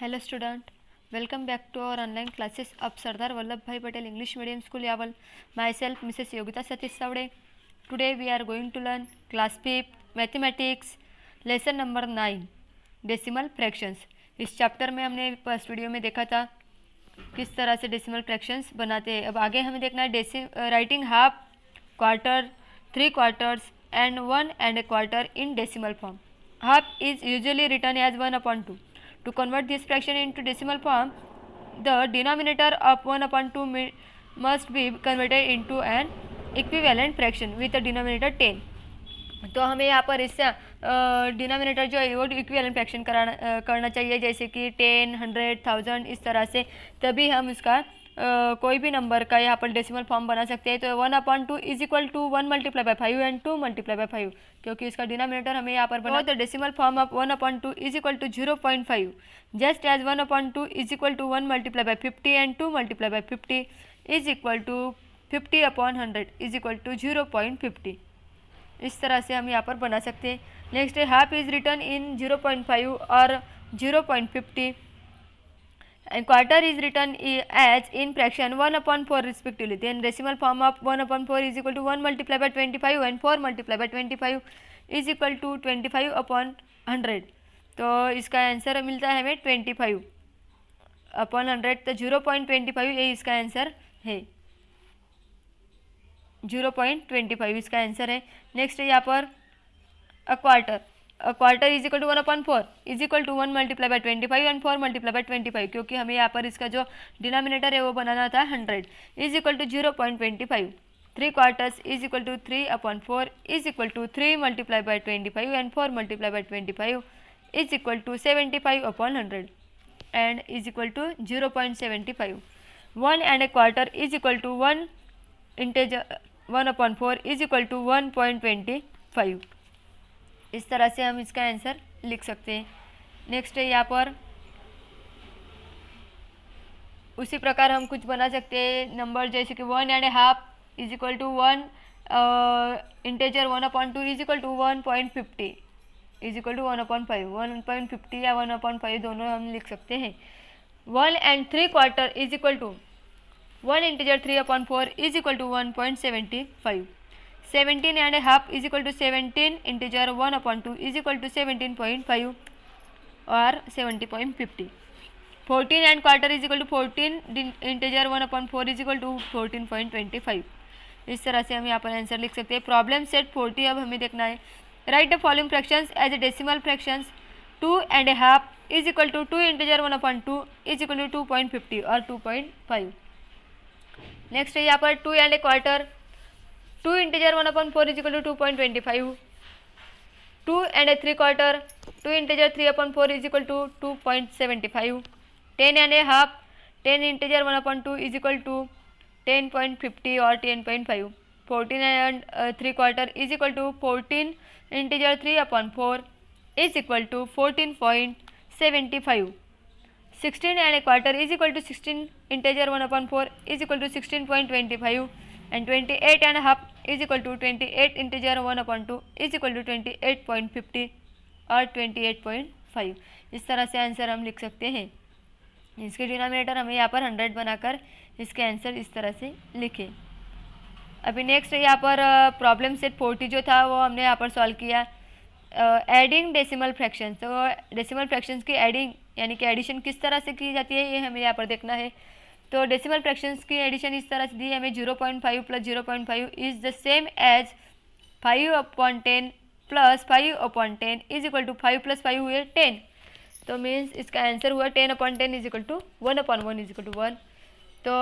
Hello student, welcome back to our online classes of Sardar Vallabhbhai Patel English Medium School Yaval. Myself Mrs. Yogita Satish Savde. Today we are going to learn class 5 mathematics lesson number 9 decimal fractions. इस chapter में हमने first video में देखा था किस तरह से decimal fractions बनाते हैं। अब आगे हमें देखना है writing half, quarter, 3 quarters and 1 and a quarter in decimal form. Half is usually written as 1/2. To convert this fraction into decimal form, the denominator of 1/2 must be converted into an equivalent fraction with a denominator 10. तो हमें यहाँ पर इससे denominator जो है वो equivalent fraction करना चाहिए, जैसे कि 10, 100, 1000 इस तरह से, तभी हम इसका कोई भी नंबर का यहाँ पर डेसिमल फॉर्म बना सकते हैं। तो 1/2 इज इक्वल टू 1 × 5 एंड 2 × 5, क्योंकि इसका डिनोमिनेटर हमें यहाँ पर बना। तो decimal form of 1/2 is equal to 0.5, just as 1/2 is equal to 1 × 50 and 2 × 50 is equal to 50/100 is equal to 0.50। इस तरह से हम यहाँ पर बना सकते हैं। नेक्स्ट है हाफ इज रिटर्न इन 0.5 और 0.50 and quarter is written as in fraction 1/4 respectively. Then decimal form of 1/4 is equal to 1 × 25 and 4 × 25 is equal to 25/100. तो इसका आंसर मिलता है हमें 25/100। तो 0.25 ये इसका आंसर है, 0.25 इसका आंसर है। नेक्स्ट है यहाँ पर a quarter is equal to 1/4 is equal to 1 × 25 and 4 × 25, क्योंकि हमें यहाँ पर इसका जो डिनोमिनेटर है वो बनाना था 100 is equal to 0.25। 3 quarters is equal to 3/4 is equal to 3 × 25 and 4 × 25 is equal to 75/100 and is equal to 0.75। 1 and a quarter is equal to 1 integer 1/4 is equal to 1.25। इस तरह से हम इसका आंसर लिख सकते हैं। नेक्स्ट है यहाँ पर उसी प्रकार हम कुछ बना सकते हैं नंबर, जैसे कि 1.5 is equal to 1 integer 1/2 is equal to 1.50 is equal to 1/5। 1.50 या 1/5 दोनों हम लिख सकते हैं। 1 and 3 quarter is equal to 1 integer 3/4 is equal to 1.75। 17.5 is equal to 17 integer 1/2 is equal to 17.5 और 70.50। 14 and quarter is equal to 14 integer 1/4 is equal to 14.25। इस तरह से हम यहाँ पर आंसर लिख सकते हैं। प्रॉब्लम सेट 40 अब हमें देखना है। Write the following fractions as a decimal fractions. 2.5 is equal to 2 integer 1/2 is equal to 2.50 और 2.5। नेक्स्ट है यहाँ पर 2 and a quarter। 2 integer 1/4 is equal to 2.25। 2 and a 3 quarter। 2 integer 3/4 is equal to 2.75। 10 and a half। 10 integer 1/2 is equal to 10.50 और 10.5। 14 and 3 quarter is equal to 14 integer 3/4 is equal to 14.75। 16 and a quarter is equal to 16 integer 1/4 is equal to 16.25 and 28.5 is equal to 28 integer 1/2 is equal to 28.50 और 28.5। इस तरह से answer हम लिख सकते हैं। इसके डिनोमिनेटर हमें यहाँ पर 100 बनाकर इसके आंसर इस तरह से लिखें। अभी नेक्स्ट यहाँ पर प्रॉब्लम सेट 40 जो था वो हमने यहाँ पर सॉल्व किया। Adding decimal fractions. तो डेसिमल फ्रैक्शंस की एडिंग यानी कि एडिशन किस तरह से की जाती है ये हमें यहाँ पर देखना है। तो डेसिमल फ्रैक्शंस की एडिशन इस तरह से दी है हमें। 0.5 + 0.5 is the same as 5/10 + 5/10 is equal to 5 + 5 हुए 10। तो मीन्स इसका आंसर हुआ 10/10 is equal to 1/1 is equal to 1। तो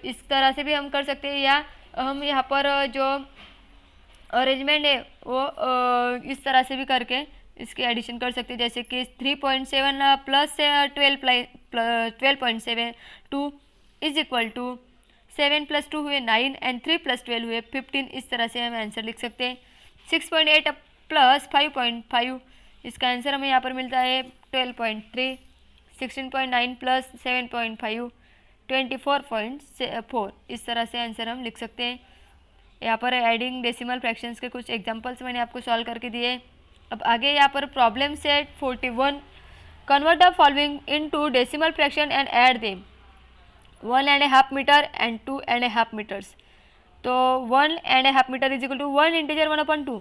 इस तरह से भी हम कर सकते हैं, या हम यहाँ पर जो अरेंजमेंट है वो इस तरह से भी करके इसकी एडिशन कर सकते हैं, जैसे कि 3.7 प्लस 12.72 इज इक्वल टू 7 + 2 हुए 9 एंड 3 + 12 हुए 15। इस तरह से हम आंसर लिख सकते हैं। 6.8 प्लस 5.5 इसका आंसर हमें यहाँ पर मिलता है 12.3। 16.9 प्लस 7.5 24.4। इस तरह से आंसर हम लिख सकते हैं। यहाँ पर एडिंग डेसिमल फ्रैक्शंस के कुछ एग्जांपल्स मैंने आपको सॉल्व करके दिए। अब आगे यहाँ पर problem set 41 convert the following into decimal fraction and add them 1.5 metre and 2.5 metres. तो 1.5 metre is equal to 1 integer 1/2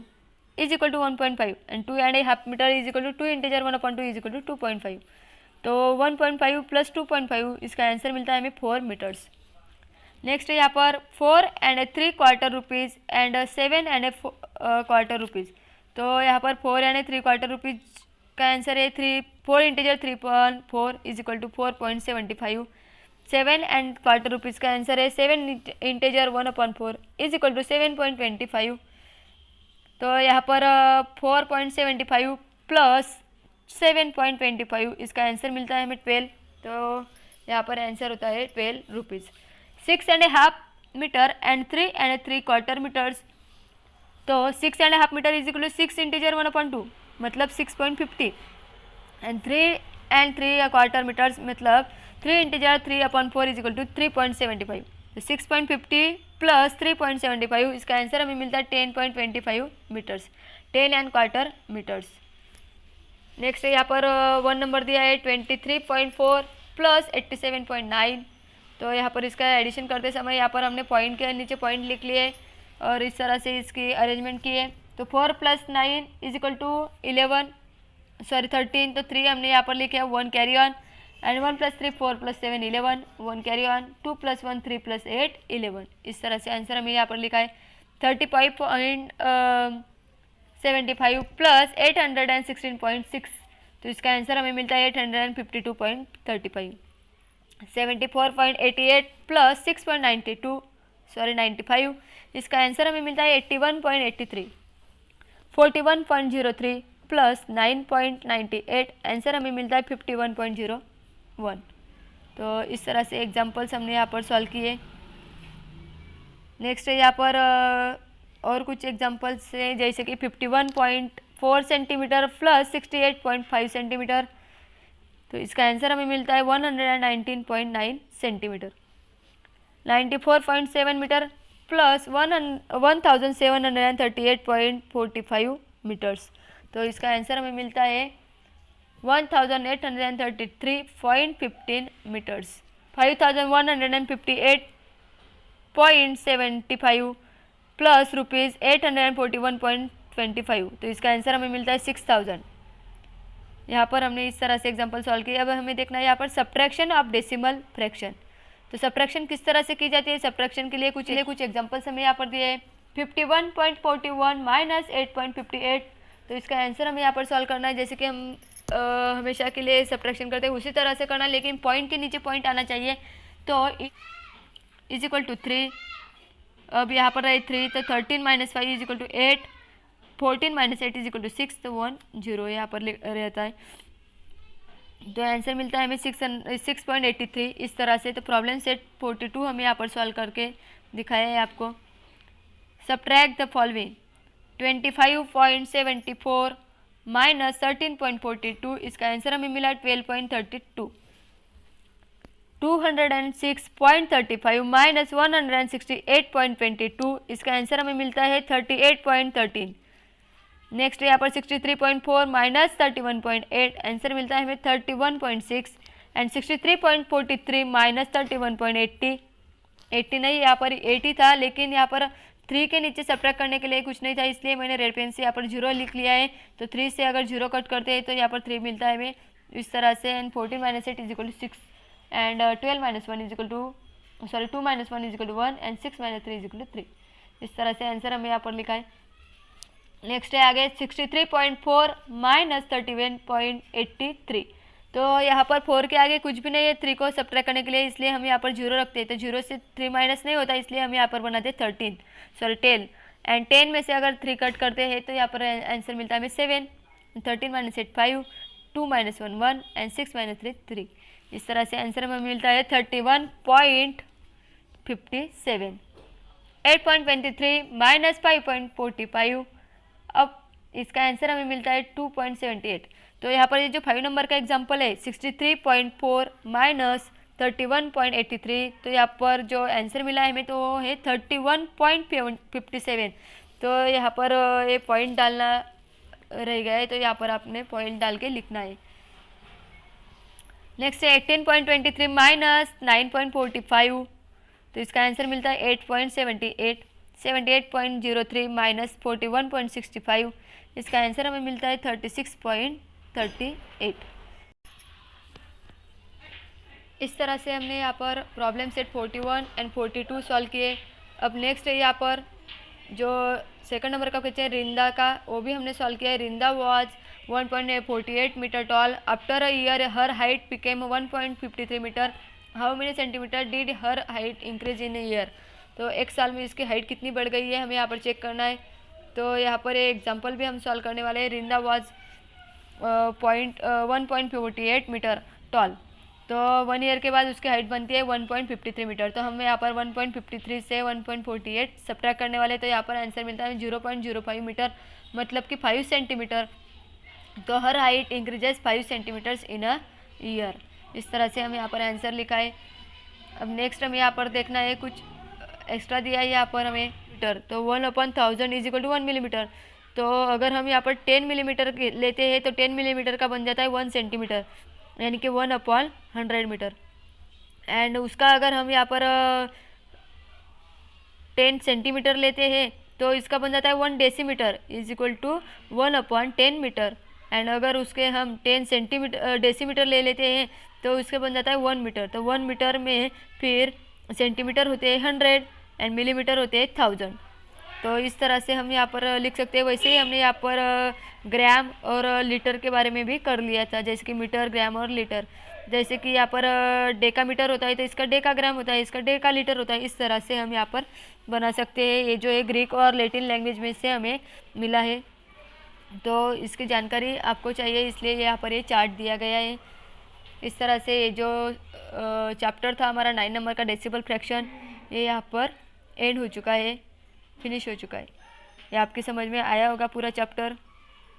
is equal to 1.5 and 2.5 metre is equal to 2 integer 1/2 is equal to 2.5। तो 1.5 plus 2.5 इसका answer मिलता है हमें 4 metres. Next है यहाँ पर 4.75 rupees and 7.25 rupees. तो यहाँ पर 4.75 रुपीज़ का आंसर है 4 integer 3.4 is equal to 4.75। 7.25 rupees का आंसर है 7 इंटीजर 1/4 इज इक्वल टू 7.25। तो यहाँ पर 4.75 प्लस 7.25 इसका आंसर मिलता है हमें 12। तो यहाँ पर आंसर होता है 12 रुपीज़। 6.5 metre and 3.75 metres. तो 6.5 metre is equal to 6 integer 1/2 मतलब 6.50 एंड 3.75 मीटर्स मतलब 3 इंटीजर 3/4 इज इक्वल टू 3.75। तो 6.50 प्लस 3.75 इसका आंसर हमें मिलता है 10.25 मीटर्स, 10.25 मीटर्स। नेक्स्ट है यहाँ पर 1 नंबर दिया है 23.4 प्लस 87.9। तो यहाँ पर इसका एडिशन करते समय यहाँ पर हमने पॉइंट के नीचे पॉइंट लिख लिए और इस तरह से इसकी अरेंजमेंट की है। तो 4 + 9 इज इक्वल टू 13। तो 3 हमने यहाँ पर लिखे 1 carry on and 1 + 3 4 + 7 11 1 carry on 2 + 1 3 + 8 11। इस तरह से आंसर हमें यहाँ पर लिखा है 35.75 प्लस 816.6। तो इसका आंसर हमें मिलता है 852.35। 74.88 प्लस 95 इसका आंसर हमें मिलता है 81.83। 41.03 प्लस 9.98 आंसर हमें मिलता है 51.01। तो इस तरह से एग्जाम्पल्स हमने यहाँ पर सॉल्व किए। नेक्स्ट है यहाँ पर और कुछ एग्जाम्पल्स हैं जैसे कि 51.4 सेंटीमीटर प्लस 68.5 सेंटीमीटर। तो इसका आंसर हमें मिलता है 119.9 सेंटीमीटर। 94.7 metre plus 1738.45 metres. तो इसका आंसर हमें मिलता है 1833.15 मीटर्स। 5158.75 प्लस ₹841.25। तो इसका आंसर हमें मिलता है 6000। यहाँ पर हमने इस तरह से एग्जांपल सॉल्व किया। अब हमें देखना है यहाँ पर सब्ट्रैक्शन ऑफ डेसिमल फ्रैक्शन। तो सब्ट्रैक्शन किस तरह से की जाती है, सब्ट्रैक्शन के लिए कुछ एग्जांपल्स हमें यहाँ पर दिए हैं। 51.41 माइनस 8.58। तो इसका आंसर हमें यहाँ पर सॉल्व करना है जैसे कि हम हमेशा के लिए सब्ट्रैक्शन करते हैं उसी तरह से करना, लेकिन पॉइंट के नीचे पॉइंट आना चाहिए। तो इज इक्वल टू 3। अब यहाँ पर रहे 3 तो 13 - 5 is equal to 8। 14 - 8 is equal to 6। तो 1 0 यहाँ पर रहता है। तो आंसर मिलता है हमें 6.83 इस तरह से। तो प्रॉब्लम सेट 42 हमें यहाँ पर सॉल्व करके दिखाया है आपको। Subtract the following 25.74 minus 13.42। इसका आंसर हमें मिला 12.32। 206.35 माइनस 168.22। इसका आंसर हमें मिलता है 38.13। नेक्स्ट यहाँ पर 63.4 माइनस 31.8 आंसर मिलता है हमें 31.6। एंड 63.43 माइनस 31.80 80 नहीं, यहाँ पर 80 था, लेकिन यहाँ पर 3 के नीचे सब्ट्रैक्ट करने के लिए कुछ नहीं था, इसलिए मैंने रेड पेन से यहाँ पर 0 लिख लिया है। तो 3 से अगर 0 कट करते हैं तो यहाँ पर 3 मिलता है हमें इस तरह से। And 14 - 8 is equal to 6 and 12 - 1 is equal to 2 - 1 is equal to 1 and 6 - 3 is equal to 3। इस तरह से आंसर हमें यहाँ पर लिखा है। नेक्स्ट है आगे 63.4 माइनस 31.83। तो यहाँ पर 4 के आगे कुछ भी नहीं है 3 को सब्ट्रैक्ट करने के लिए, इसलिए हम यहाँ पर 0 रखते हैं। तो 0 से 3 माइनस नहीं होता, इसलिए हम यहाँ पर बनाते हैं 10 एंड 10 में से अगर 3 कट करते हैं तो यहाँ पर आंसर मिलता है हमें 7। 13 - 8 5 2 - 1 1 एंड 6 - 3 3। इस तरह से आंसर हमें मिलता है 31.57। 8.23 माइनस 5.45। अब इसका आंसर हमें मिलता है 2.78। तो यहाँ पर ये जो 5 नंबर का एग्जांपल है 63.4 माइनस 31.83। तो यहाँ पर जो आंसर मिला है हमें तो वो है 31.57। तो यहाँ पर ये पॉइंट डालना रह गया है, तो यहाँ पर आपने पॉइंट डाल के लिखना है। नेक्स्ट है 18.23 माइनस 9.45, तो इसका आंसर मिलता है 8.78। 78.03 माइनस 41.65, इसका आंसर हमें मिलता है 36.38। इस तरह से हमने यहाँ पर प्रॉब्लम सेट 41 एंड 42 सॉल्व किए। अब नेक्स्ट है यहाँ पर जो सेकंड नंबर का क्वेश्चन है रिंदा का, वो भी हमने सॉल्व किया है। Rinda was 1.48 metre tall, after a year her height became 1.53 metre, how many centimetre did her height increase in year. तो एक साल में इसकी हाइट कितनी बढ़ गई है हमें यहाँ पर चेक करना है। तो यहाँ पर एक एग्जाम्पल भी हम सॉल्व करने वाले हैं। रिंदा वॉज 1.48 मीटर टॉल, तो 1 ईयर के बाद उसकी हाइट बनती है 1.53 मीटर। तो हम यहाँ पर 1.53 से 1.48 सब्ट्रैक्ट करने वाले, तो यहाँ पर आंसर मिलता है 0.05 मीटर, मतलब कि 5 सेंटीमीटर। तो her height increases 5 centimetres in a year. इस तरह से हम यहाँ पर आंसर लिखा है। अब नेक्स्ट हमें यहाँ पर देखना है, कुछ एक्स्ट्रा दिया है यहाँ पर हमें मीटर, तो 1/1000 इज इक्वल टू 1 मिलीमीटर। तो अगर हम यहाँ पर 10 मिलीमीटर लेते हैं तो 10 मिलीमीटर का बन जाता है 1 सेंटीमीटर, यानी कि 1/100 मीटर। एंड उसका अगर हम यहाँ पर 10 सेंटीमीटर लेते हैं तो इसका बन जाता है 1 decimetre is equal to 1/10 metre. And अगर उसके हम 10 सेंटीमीटर डेसीमीटर ले लेते हैं तो उसके बन जाता है 1 मीटर। तो 1 मीटर में फिर सेंटीमीटर होते हैं 100 एंड मिलीमीटर होते हैं 1000। तो इस तरह से हम यहाँ पर लिख सकते हैं। वैसे ही हमने यहाँ पर ग्राम और लीटर के बारे में भी कर लिया था, जैसे कि मीटर, ग्राम और लीटर। जैसे कि यहाँ पर डेका मीटर होता है तो इसका डेका ग्राम होता है, इसका डेका लीटर होता है। इस तरह से हम यहाँ पर बना सकते हैं। ये जो है ग्रीक और लैटिन लैंग्वेज में से हमें मिला है, तो इसकी जानकारी आपको चाहिए, इसलिए यहाँ पर ये चार्ट दिया गया है। इस तरह से ये जो चैप्टर था हमारा 9 नंबर का डेसिबल फ्रैक्शन, ये यहाँ पर एंड हो चुका है, फिनिश हो चुका है। ये आपकी समझ में आया होगा पूरा चैप्टर।